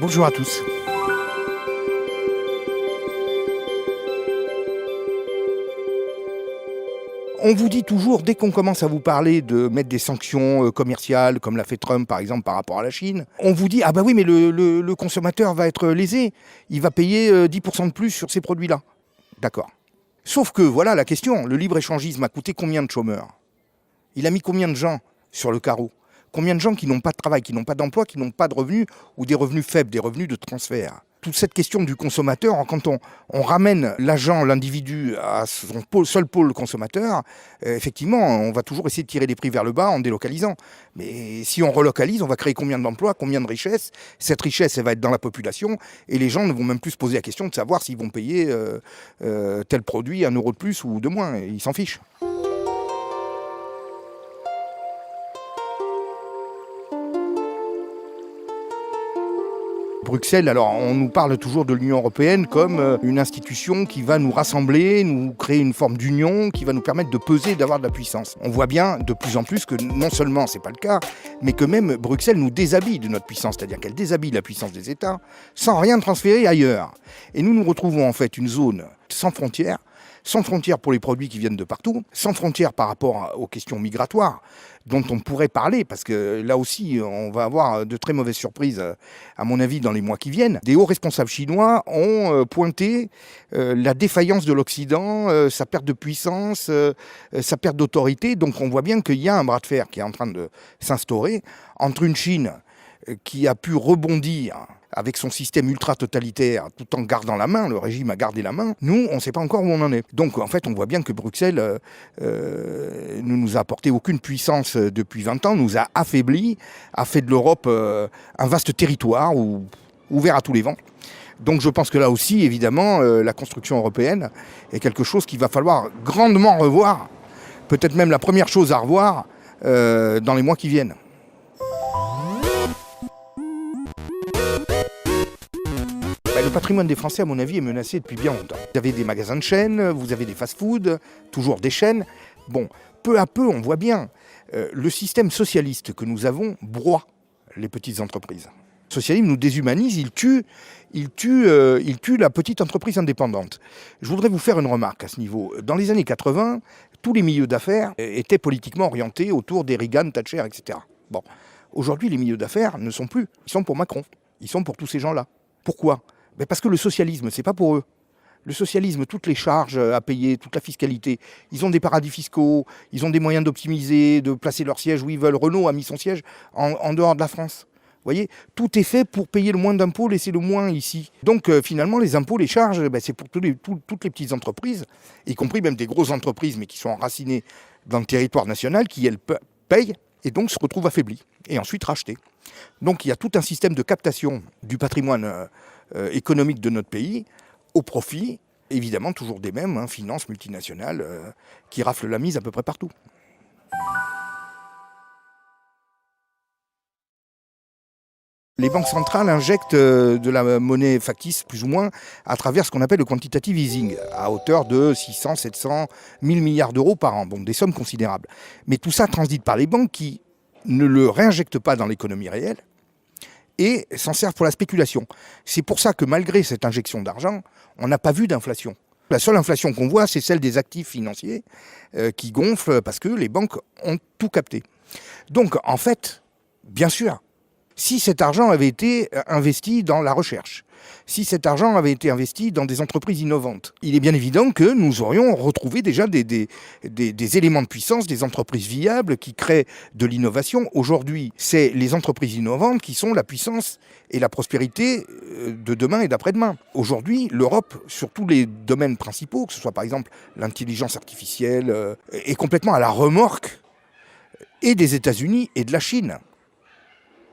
Bonjour à tous. On vous dit toujours, dès qu'on commence à vous parler de mettre des sanctions commerciales, comme l'a fait Trump par exemple par rapport à la Chine, on vous dit, ah bah oui mais le consommateur va être lésé, il va payer 10% de plus sur ces produits-là. D'accord. Sauf que voilà la question, le libre-échangisme a coûté combien de chômeurs? Il a mis combien de gens sur le carreau? Combien de gens qui n'ont pas de travail, qui n'ont pas d'emploi, qui n'ont pas de revenus ou des revenus faibles, des revenus de transfert? Toute cette question du consommateur, quand on ramène l'agent, l'individu à son seul pôle consommateur, effectivement, on va toujours essayer de tirer les prix vers le bas en délocalisant. Mais si on relocalise, on va créer combien d'emplois, combien de richesses? Cette richesse, elle va être dans la population et les gens ne vont même plus se poser la question de savoir s'ils vont payer tel produit 1 euro de plus ou de moins. Ils s'en fichent. Bruxelles, alors on nous parle toujours de l'Union européenne comme une institution qui va nous rassembler, nous créer une forme d'union, qui va nous permettre de peser, d'avoir de la puissance. On voit bien de plus en plus que non seulement c'est pas le cas, mais que même Bruxelles nous déshabille de notre puissance, c'est-à-dire qu'elle déshabille la puissance des États sans rien transférer ailleurs. Et nous retrouvons en fait une zone sans frontières pour les produits qui viennent de partout, sans frontières par rapport aux questions migratoires dont on pourrait parler, parce que là aussi, on va avoir de très mauvaises surprises, à mon avis, dans les mois qui viennent. Des hauts responsables chinois ont pointé la défaillance de l'Occident, sa perte de puissance, sa perte d'autorité. Donc on voit bien qu'il y a un bras de fer qui est en train de s'instaurer entre une Chine qui a pu rebondir avec son système ultra-totalitaire, tout en gardant la main, le régime a gardé la main. Nous, on ne sait pas encore où on en est. Donc, en fait, on voit bien que Bruxelles ne nous a apporté aucune puissance depuis 20 ans, nous a affaiblis, a fait de l'Europe un vaste territoire ouvert à tous les vents. Donc, je pense que là aussi, évidemment, la construction européenne est quelque chose qu'il va falloir grandement revoir. Peut-être même la première chose à revoir dans les mois qui viennent. Le patrimoine des Français, à mon avis, est menacé depuis bien longtemps. Vous avez des magasins de chaînes, vous avez des fast-foods, toujours des chaînes. Bon, peu à peu, on voit bien, le système socialiste que nous avons broie les petites entreprises. Le socialisme nous déshumanise, il tue la petite entreprise indépendante. Je voudrais vous faire une remarque à ce niveau. Dans les années 80, tous les milieux d'affaires étaient politiquement orientés autour des Reagan, Thatcher, etc. Bon, aujourd'hui, les milieux d'affaires ne sont plus. Ils sont pour Macron. Ils sont pour tous ces gens-là. Pourquoi ? Parce que le socialisme, c'est pas pour eux. Le socialisme, toutes les charges à payer, toute la fiscalité, ils ont des paradis fiscaux, ils ont des moyens d'optimiser, de placer leur siège où ils veulent. Renault a mis son siège en dehors de la France. Vous voyez, tout est fait pour payer le moins d'impôts, laisser le moins ici. Donc finalement, les impôts, les charges, c'est pour toutes les petites entreprises, y compris même des grosses entreprises, mais qui sont enracinées dans le territoire national, qui, elles, payent et donc se retrouvent affaiblies, et ensuite rachetées. Donc il y a tout un système de captation du patrimoine économique de notre pays, au profit, évidemment, toujours des mêmes, finances multinationales qui raflent la mise à peu près partout. Les banques centrales injectent de la monnaie factice, plus ou moins, à travers ce qu'on appelle le quantitative easing, à hauteur de 600, 700, 1000 milliards d'euros par an. Bon, des sommes considérables. Mais tout ça transite par les banques qui ne le réinjectent pas dans l'économie réelle et s'en servent pour la spéculation. C'est pour ça que malgré cette injection d'argent, on n'a pas vu d'inflation. La seule inflation qu'on voit, c'est celle des actifs financiers qui gonflent parce que les banques ont tout capté. Donc, en fait, bien sûr, si cet argent avait été investi dans la recherche, si cet argent avait été investi dans des entreprises innovantes, il est bien évident que nous aurions retrouvé déjà des éléments de puissance, des entreprises viables qui créent de l'innovation. Aujourd'hui, c'est les entreprises innovantes qui sont la puissance et la prospérité de demain et d'après-demain. Aujourd'hui, l'Europe, sur tous les domaines principaux, que ce soit par exemple l'intelligence artificielle, est complètement à la remorque et des États-Unis et de la Chine.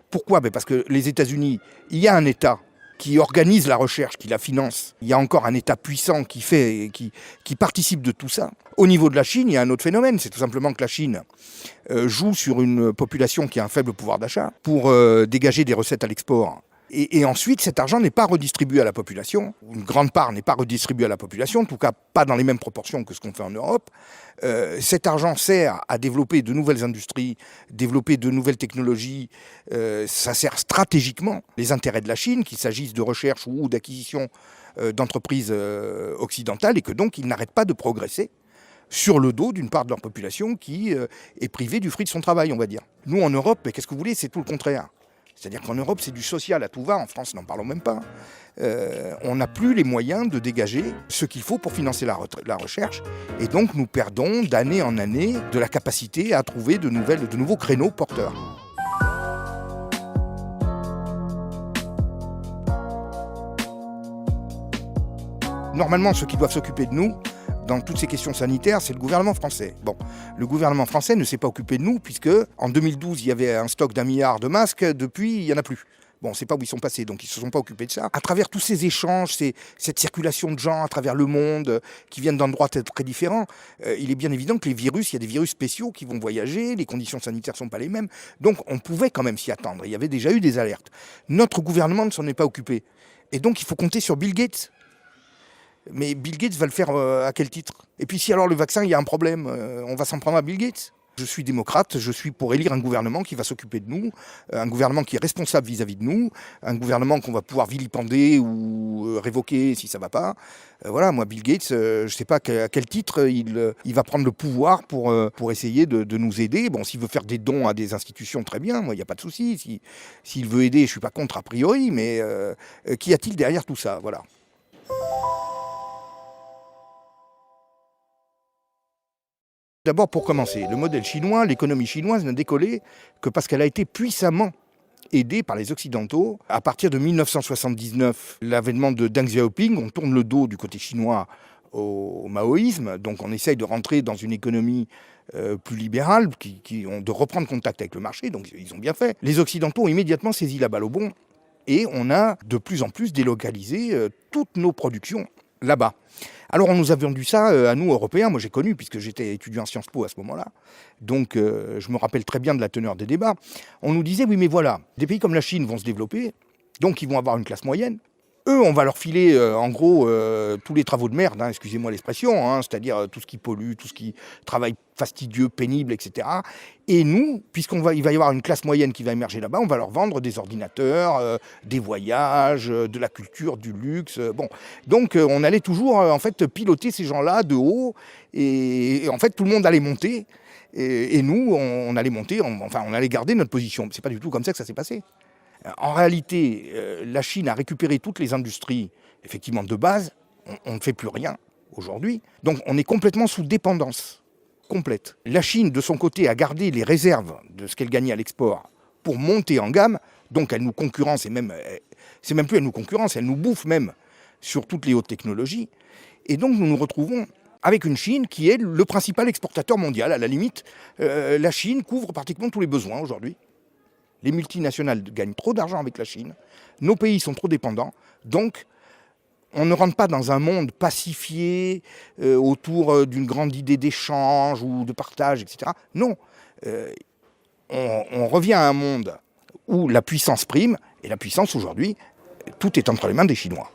Pourquoi ? Parce que les États-Unis, il y a un État qui organise la recherche, qui la finance. Il y a encore un État puissant qui participe de tout ça. Au niveau de la Chine, il y a un autre phénomène. C'est tout simplement que la Chine joue sur une population qui a un faible pouvoir d'achat pour dégager des recettes à l'export Et ensuite, cet argent n'est pas redistribué à la population. Une grande part n'est pas redistribuée à la population, en tout cas pas dans les mêmes proportions que ce qu'on fait en Europe. Cet argent sert à développer de nouvelles industries, développer de nouvelles technologies. Ça sert stratégiquement les intérêts de la Chine, qu'il s'agisse de recherche ou d'acquisition d'entreprises occidentales, et que donc ils n'arrêtent pas de progresser sur le dos d'une part de leur population qui est privée du fruit de son travail, on va dire. Nous, en Europe, qu'est-ce que vous voulez, c'est tout le contraire. C'est-à-dire qu'en Europe, c'est du social à tout va. En France, n'en parlons même pas. On n'a plus les moyens de dégager ce qu'il faut pour financer la recherche. Et donc, nous perdons d'année en année de la capacité à trouver de nouveaux créneaux porteurs. Normalement, ceux qui doivent s'occuper de nous, dans toutes ces questions sanitaires, c'est le gouvernement français. Bon, le gouvernement français ne s'est pas occupé de nous, puisque en 2012, il y avait un stock d'1 milliard de masques. Depuis, il n'y en a plus. Bon, on ne sait pas où ils sont passés, donc ils ne se sont pas occupés de ça. À travers tous ces échanges, cette circulation de gens à travers le monde, qui viennent d'endroits très différents, il est bien évident que il y a des virus spéciaux qui vont voyager, les conditions sanitaires ne sont pas les mêmes. Donc on pouvait quand même s'y attendre. Il y avait déjà eu des alertes. Notre gouvernement ne s'en est pas occupé. Et donc il faut compter sur Bill Gates. Mais Bill Gates va le faire à quel titre? Et puis si alors le vaccin, il y a un problème, on va s'en prendre à Bill Gates? Je suis démocrate, je suis pour élire un gouvernement qui va s'occuper de nous, un gouvernement qui est responsable vis-à-vis de nous, un gouvernement qu'on va pouvoir vilipender ou révoquer si ça ne va pas. Voilà, moi Bill Gates, je ne sais pas à quel titre il va prendre le pouvoir pour essayer de nous aider. Bon, s'il veut faire des dons à des institutions, très bien, moi il n'y a pas de souci. S'il veut aider, je ne suis pas contre a priori, mais qu'y a-t-il derrière tout ça? Voilà. D'abord, pour commencer, le modèle chinois, l'économie chinoise n'a décollé que parce qu'elle a été puissamment aidée par les Occidentaux. À partir de 1979, l'avènement de Deng Xiaoping, on tourne le dos du côté chinois au maoïsme, donc on essaye de rentrer dans une économie plus libérale, qui ont de reprendre contact avec le marché, donc ils ont bien fait. Les Occidentaux ont immédiatement saisi la balle au bond, et on a de plus en plus délocalisé toutes nos productions là-bas. Alors on nous a vendu ça à nous, Européens, moi j'ai connu puisque j'étais étudiant à Sciences Po à ce moment-là, donc je me rappelle très bien de la teneur des débats. On nous disait, oui mais voilà, des pays comme la Chine vont se développer, donc ils vont avoir une classe moyenne. Eux, on va leur filer en gros tous les travaux de merde, hein, excusez-moi l'expression, hein, c'est-à-dire tout ce qui pollue, tout ce qui travaille fastidieux, pénible, etc. Et nous, puisqu'il va y avoir une classe moyenne qui va émerger là-bas, on va leur vendre des ordinateurs, des voyages, de la culture, du luxe. Bon. Donc on allait toujours en fait piloter ces gens-là de haut, et en fait tout le monde allait monter, et nous, on allait monter, on allait garder notre position. C'est pas du tout comme ça que ça s'est passé. En réalité, la Chine a récupéré toutes les industries, effectivement, de base. On ne fait plus rien aujourd'hui. Donc on est complètement sous dépendance complète. La Chine, de son côté, a gardé les réserves de ce qu'elle gagnait à l'export pour monter en gamme. Donc elle nous concurrence, c'est même plus elle nous concurrence, elle nous bouffe même sur toutes les hautes technologies. Et donc nous nous retrouvons avec une Chine qui est le principal exportateur mondial. À la limite, la Chine couvre pratiquement tous les besoins aujourd'hui. Les multinationales gagnent trop d'argent avec la Chine, nos pays sont trop dépendants, donc on ne rentre pas dans un monde pacifié autour d'une grande idée d'échange ou de partage, etc. Non, on revient à un monde où la puissance prime, et la puissance aujourd'hui, tout est entre les mains des Chinois.